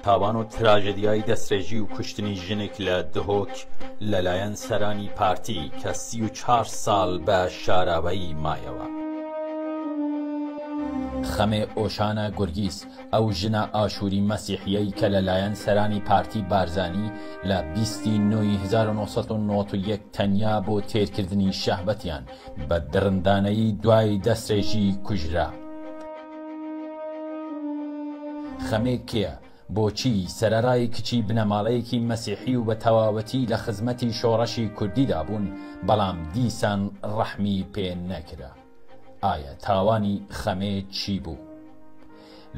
تاوان و تراژدیای دەستڕێژی و کوشتنی ژنێک لە دهۆک لەلایەن سەرانی پارتی کە 34 ساڵ بە شاراوەیی مایەوە. خەمێ ئۆشانە گورگیس، ئەو ژنە ئاشووری مەسیحیەی کە لەلایەن سەرانی پارتی بارزانی لە 1991 تەنیا بۆ تێرکردنی شەهوەتیان بە درندانەیی دوای دەستڕێژی کوژرا. خەمێ کێیە؟ بۆچی سەرەرای کچی بنەماڵەیەکی مەسیحی و بە تەواوەتی لە خزمەتی شۆڕەشی کوردیدا بوون بەڵام دیسان ڕەحمی پێ نەکرا؟ ئایا تاوانی خەمێ چی بوو؟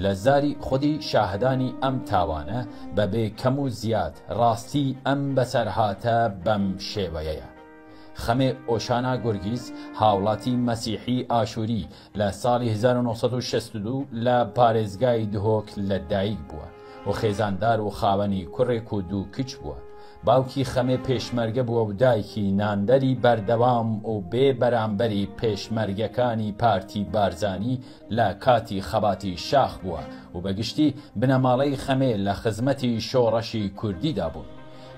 لە زاری خودی شاهدانی ئەم تاوانە بەبێ کەم و زیاد ڕاستی ئەم بەسەرهاتە بەم شێوەیەیە. خەمێ ئۆشانا گورگیس هاوڵاتی مەسیحی ئاشووری لە ساڵی 1962 لە پارێزگای دهۆک لەدایک بووە و خێزاندار و خاوەنی کوڕێک و دوو کچ بووە. باوکی خەمێ پێشمەرگە بووە و دایکی ناندەری بەردەوام و بێ بەرامبەری پێشمەرگەکانی پارتی بارزانی لە کاتی خەباتی شاخ بووە و بەگشتی بنەماڵەی خەمێ لە خزمەتی شۆڕەشی کوردیدا بوون.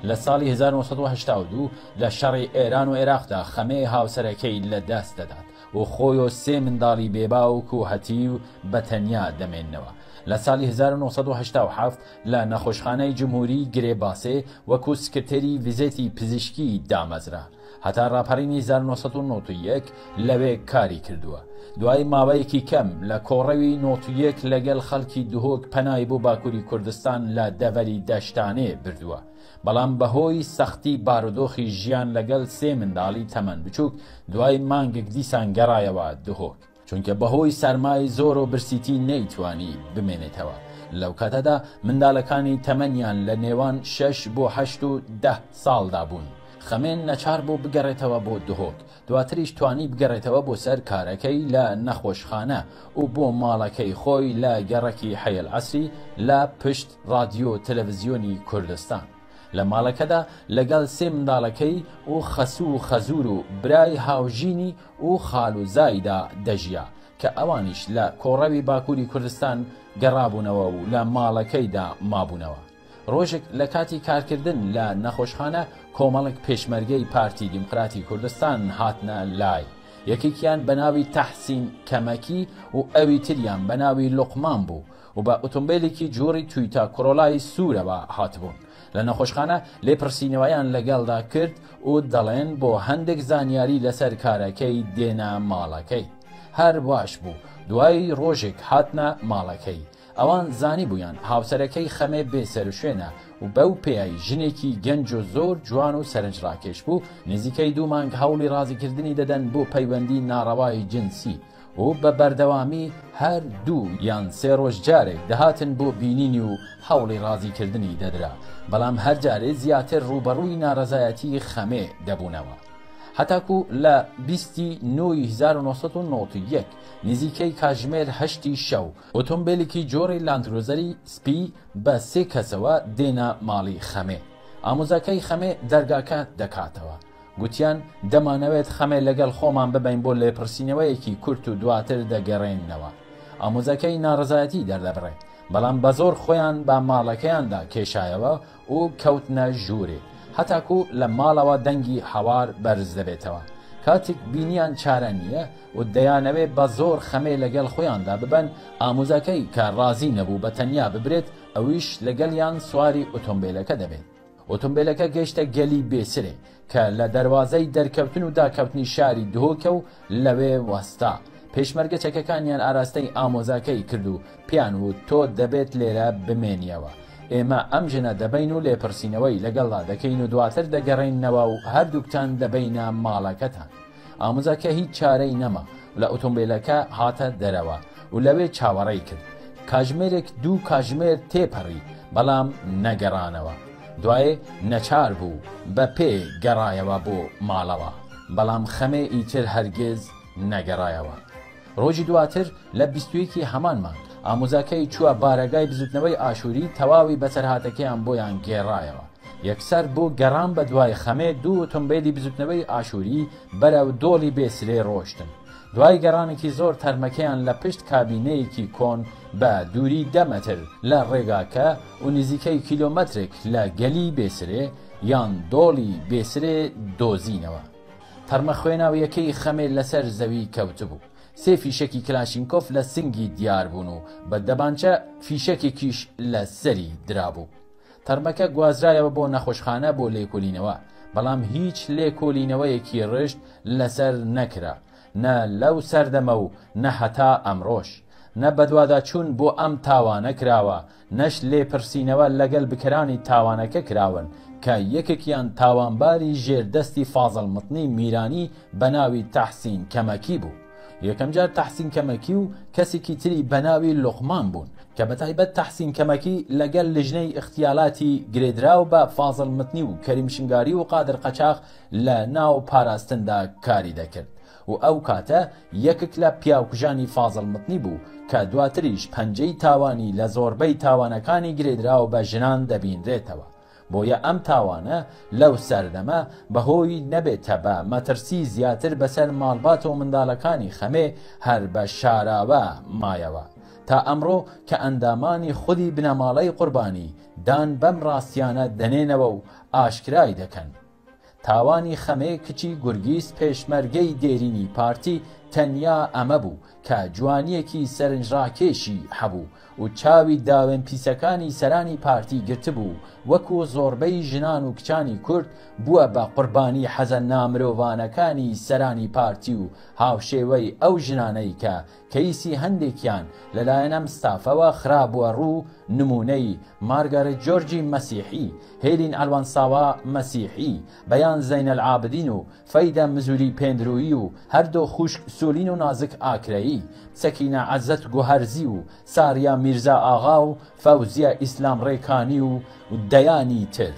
لە ساڵی 1982 لە شەڕی ئێران و عێراقدا خەمێ هاوسەرەکەی لەدەست دەدات و خۆی و سێ منداڵی بێباوک و هەتی و بەتەنیا دەمێننەوە. لە ساڵی 1987 لە نەخۆشخانەی جمهوری گرێباسێ وەکو سکرتێری ڤیزێتی پزیشکی دامەزرا هەتا ڕاپەڕینی 1991 لەوێ کاری کردووە. دوای ماوەیەکی کەم لە کۆڕەوی 91 لەگەڵ خەڵکی دهۆک پەنای بۆ باکووری کوردستان لە دەڤەری دەشتانێ بردووە، بەڵام بەهۆی سەختی بارودۆخی ژیان لەگەڵ سێ منداڵی تەمەن بچووک دوای مانگێک دیسان گەڕایەوە دهۆک، چونکە بەهۆی سەرمای زۆر و برسیتی نەیتوانی بمێنێتەوە. لەو کاتەدا منداڵەکانی تەمەنیان لە نێوان 6 بۆ 8 و 10 ساڵدا بوون. خەمێن نەچار بۆ بگەڕێتەوە بۆ دهۆک، دواتریش توانی بگەڕێتەوە بۆ سەر کارەکەی لە نەخۆشخانە و بۆ ماڵەکەی خۆی لە گەڕەکی حەیەل عەسری لە پشت ڕادیۆ تەلەڤیزیۆنی کوردستان. لە ماڵەکەدا لەگەڵ سێ منداڵەکەی و خەسوو و خەزور و برای هاوژینی و خاڵ و زایدا دەژیا کە ئەوانیش لە کۆڕەوی باکووری کوردستان گەڕابوونەوە و لە ماڵەکەیدا مابوونەوە. ڕۆژێک لە کاتی کارکردن لە نەخۆشخانە کۆمەڵێک پێشمەرگەی پارتی دیموکراتی کوردستان هاتنە لای، یەکێکیان بە ناوی تەحسین کەمەکی و ئەوی تریان بە ناوی لوقمان بوو و بە ئۆتۆمبیلێکی جۆری تویتا کۆرۆلای سوورەوە هاتبوون. لە نەخۆشخانە لێپرسینەوەیان لەگەڵدا کرد و دەڵێن بۆ هەندێک زانیاری لەسەر کارەکەی دێنە ماڵەکەی. هەر باش بوو، دوای ڕۆژێک هاتنە ماڵەکەی. ئەوان زانی بوویان هاوسەرەکەی خەمێ بێسەر و شوێنە و بەو پێی ژنێکی گەنج و زۆر جوان و سەرنجڕاکێش بوو. نزیکەی 2 مانگ هەوڵی ڕازیکردنی دەدەن بۆ پەیوەندی ناڕەوای جنسی و بە بەردەوامی هەر 2 یان 3 ڕۆژ جارێک دەهاتن بۆ بینینی و هەوڵی ڕازیکردنی دەدرا، بەڵام هەر جارێ زیاتر ڕوبەڕووی ناڕەزایەتی خەمێ دەبوونەوە. هەتاکو لە 2991 نزیکەی کاتژمێر 8 شەو ئۆتۆمبیلێکی جۆری لاندکرۆزەری سپی بە 3 کەسەوە دێنە ماڵی خەمێ. ئامۆزاکەی خەمێ دەرگاکە دەکاتەوە. گوتیان دەمانەوێت خەمێ لەگەڵ خۆمان ببین بۆ لێپرسینەوەیەکی کورت و دواتر دەگەڕێنەوە. ئامۆزاکەی ناڕەزایەتی دەردەبڕێت، بەڵام بە زۆر خۆیان بە ماڵەکەیاندا کێشایەوە و کەوتنە ژوورێ، هەتاکو لە ماڵەوە دەنگی هەوار بەرز دەبێتەوە. کاتێک بینیان چارە نییە و دەیانەوێت بە زۆر خەمێ لەگەڵ خۆیاندا ببەن، ئامۆزاکەی کە ڕازی نەبوو بە تەنیا ببرێت ئەویش لەگەڵیان سواری ئۆتۆمبیلەکە دەبێت. ئۆتۆمبیلەکە گەیشتە گەلی بێسرێ کە لە دەروازەی دەرکەوتن و داکەوتنی شاری دهۆکە و لەوێ وەستا. پێشمەرگە چەکەکانیان ئاراستەی ئامۆزاکەی کرد و پیان و تۆ دەبێت لێرە بمێنیەوە، ئێمە ئەم ژنە دەبین و لێپرسینەوەی لەگەڵدا دەکەین و دواتر دەگەڕێنەوە و هەردووکتان دەبینە ماڵەکەتان. ئامۆزاکە هیچ چارەی نەما لە ئۆتۆمبیلەکە هاتە دەرەوە و لەوێ چاوەڕێی کرد. کاژمێرێک 2 کاژمێر تێپەڕی، بەڵام نەگەڕانەوە. دوایێ نەچار بوو بە پێ گەڕایەوە بۆ ماڵەوە، بەڵام خەمێ ئیتر هەرگیز نەگەڕایەوە. ڕۆژی دواتر لە 21 هەمان مانگ ئامۆزاکەی چووە بارەگای بزوتنەوەی ئاشووری، تەواوی بەسەرهاتەکەیان بۆیان گێڕایەوە. یەکسەر بۆ گەڕان بە دوای خەمێ 2 ئۆتۆمبیلی بزوتنەوەی ئاشووری بەرەو دۆڵی بێسرێ ڕۆشتن. دوای گەڕانێکی زۆر تەرمەکەیان لە پشت کابینەیەکی کۆن بە دووری 10 مەتر لە ڕێگاکە و نزیکەی کیلۆمەترێک لە گەلی بێسرێ یان دۆڵی بێسرێ دۆزینەوە. تەرمە خوێناویەکەی خەمێ لەسەر زەوی کەوتبوو. 3 فیشەکی کلاشینکۆف لە سنگی دیار بوون و بە دەبانچە فیشەکێکیش لە سەری درابوو. تەرمەکە گوازرایەوە بۆ نەخۆشخانە بۆ لێکۆلینەوە، بەڵام هیچ لێکۆلینەوەیەکی ڕشت لەسەر نەکرا، نە لەو سەردەمە و نە هەتا ئەمڕۆژ، نە بەدواداچوون بۆ ئەم تاوانە کراوە، نەش لێپرسینەوە لەگەڵ بکەرانی تاوانەکە کراون کە یەکێکیان تاوانباری ژێردەستی فازڵ متنی میرانی بە ناوی تەحسین کەمەکی بوو. یەکەم جار تەحسین کەمەکی و کەسێکی تری بە ناوی لوقمان بوون کە بەتایبەت تەحسین کەمەکی لەگەڵ لژنەی اختیالاتی گرێدراو بە فازڵ متنی و کەریم شنگاری و قادر قەچاق لە ناو پاراستندا کاری دەکرد و ئەو کاتە یەکێک لە پیاوکوژانی فازڵ متنی بوو کە دواتریش پەنجەی تاوانی لە زۆربەی تاوانەکانی گرێدراو بە ژنان دەبینرێتەوە. بۆیە ئەم تاوانە لەو سەردەمە بەهۆی نەبێتە بە مەترسی زیاتر بەسەر ماڵبات و منداڵەکانی خەمێ هەر بە شاراوە مایەوە تا ئەمڕۆ کە ئەندامانی خودی بنەماڵەی قوربانی دان بەم ڕاستیانە دەنێنەوە و ئاشکرای دەکەن. تاوانی خەمێ کچی گورگیس پێشمەرگەی دێرینی پارتی تەنیا ئەمە بوو کە جوانیەکی سەرنجڕاکێشی هەبوو و چاوی داوێن پیسەکانی سەرانی پارتی گرتبوو، وەکو زۆربەی ژنان و کچانی کورد بووە بە قوربانی حەزە نامرۆڤانەکانی سەرانی پارتی و هاوشێوەی ئەو ژنانەی کە کەیسی هەندێکیان لەلایەن ئەم ستافەوە خرابووە ڕوو، نمونەی مارگارێت جۆرجی مەسیحی، هێلین ئەلوانساوا مەسیحی، بەیان زەینەل عابدین و فەیدە مزوری پێندرویی و هەردوو خوشک سولین و نازک ئاکرەیی، سەکینە عەزەت گوهەرزی و ساریا میرزا ئاغا و فەوزیە ئیسلام ڕێکانی و دەیانی تر.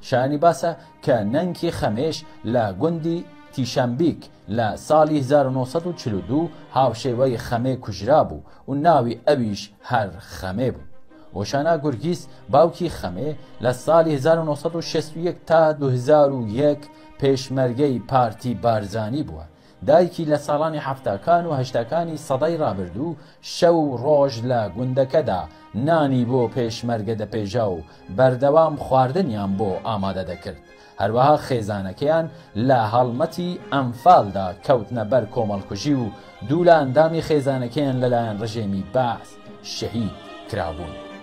شایانی باسە کە نەنکی خەمێش لە گوندی تیشەمبیک لە ساڵی 1942 هاوشێوەی خەمێ کوژرا بوو و ناوی ئەویش هەر خەمێ بوو. هۆشانا گورگیس باوکی خەمێ لە ساڵی 1961 تا 2001 پێشمەرگەی پارتی بارزانی بووە. دایکی لە ساڵانی هەفتاکان و هەشتاکانی سەدەی ڕابردوو شەو ڕۆژ لە گوندەکەدا نانی بۆ پێشمەرگە دەپێژا و بەردەوام خواردنیان بۆ ئامادە دەکرد. هەروەها خێزانەکەیان لە هەڵمەتی ئەنفالدا کەوتنە بەر کۆمەڵکوژی و دوو لە ئەندامی خێزانەکەیان لەلایەن ڕژێمی بەعس شەهید کرابوون.